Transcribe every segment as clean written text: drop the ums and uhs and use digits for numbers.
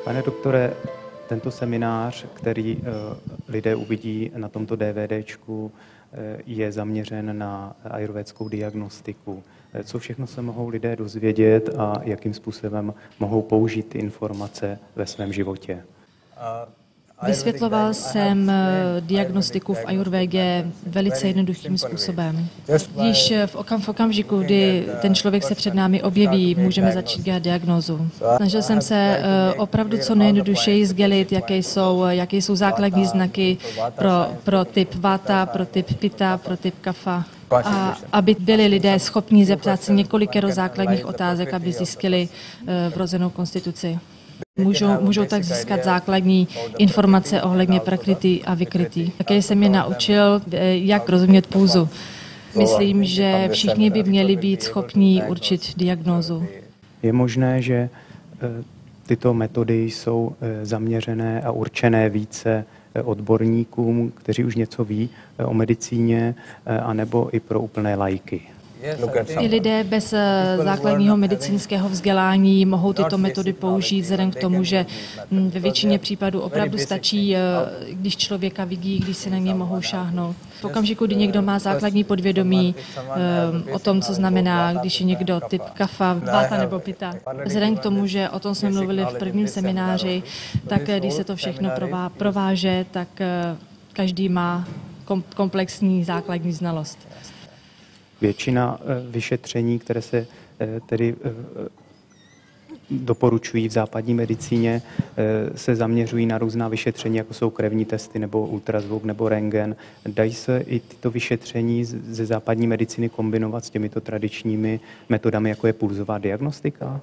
Pane doktore, tento seminář, který lidé uvidí na tomto DVDčku, je zaměřen na ajurvédskou diagnostiku. Co všechno se mohou lidé dozvědět a jakým způsobem mohou použít ty informace ve svém životě? Vysvětloval jsem diagnostiku v ajurvédě velice jednoduchým způsobem. Již v okamžiku, kdy ten člověk se před námi objeví, můžeme začít dělat diagnózu. Snažil jsem se opravdu co nejjednodušeji sdělit, jaké jsou základní znaky pro typ vata, pro typ pita, pro typ kafa. A aby byli lidé schopní zeptat se několikero základních otázek, aby zjistili vrozenou konstituci. Můžou tak získat základní informace ohledně prakriti a vikriti. Také jsem je naučil, jak rozumět půzu. Myslím, že všichni by měli být schopní určit diagnózu. Je možné, že tyto metody jsou zaměřené a určené více odborníkům, kteří už něco ví o medicíně, anebo i pro úplné laiky? I lidé bez základního medicínského vzdělání mohou tyto metody použít vzhledem k tomu, že ve většině případů opravdu stačí, když člověka vidí, když si na něj mohou šáhnout. V okamžiku, kdy někdo má základní podvědomí o tom, co znamená, když je někdo typ kafa, vata nebo pita. Vzhledem k tomu, že o tom jsme mluvili v prvním semináři, tak když se to všechno prováže, tak každý má komplexní základní znalost. Většina vyšetření, které se tedy doporučují v západní medicíně, se zaměřují na různá vyšetření, jako jsou krevní testy nebo ultrazvuk nebo rentgen. Dají se i tyto vyšetření ze západní medicíny kombinovat s těmito tradičními metodami, jako je pulzová diagnostika?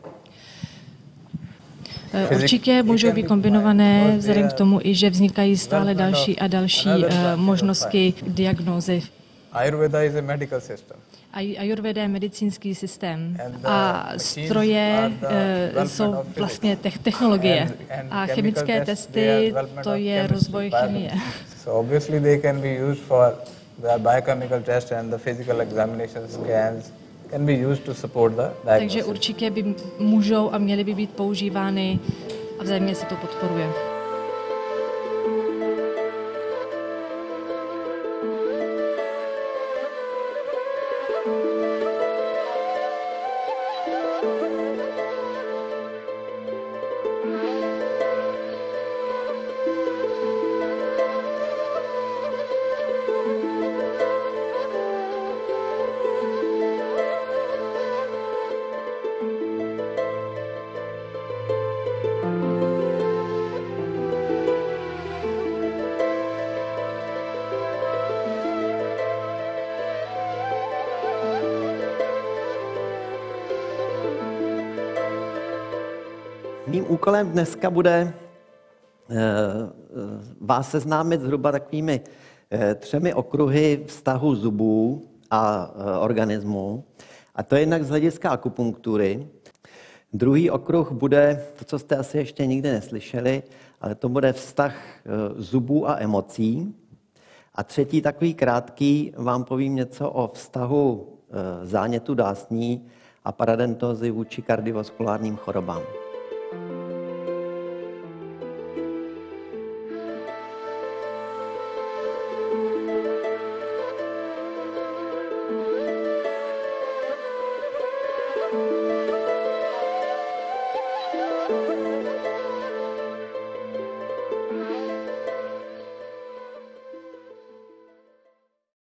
Určitě můžou být kombinované vzhledem k tomu, i že vznikají stále další a další možnosti diagnózy. Ayurveda is a medical system. Ayurveda je medicínský systém a stroje jsou vlastně technologie a chemické testy, to je rozvoj chemie. So obviously they can be used for the biochemical test and the physical examination scans can be used to support the diagnosis. Takže určitě by můžou a měly by být používány a vzájemně se to podporuje. Mým úkolem dneska bude vás seznámit zhruba takovými 3 okruhy vztahu zubů a organismu. A to je jednak z hlediska akupunktury. Druhý okruh bude, to, co jste asi ještě nikdy neslyšeli, ale to bude vztah zubů a emocí. A třetí, takový krátký, vám povím něco o vztahu zánětu dásní a paradentózy vůči kardiovaskulárním chorobám.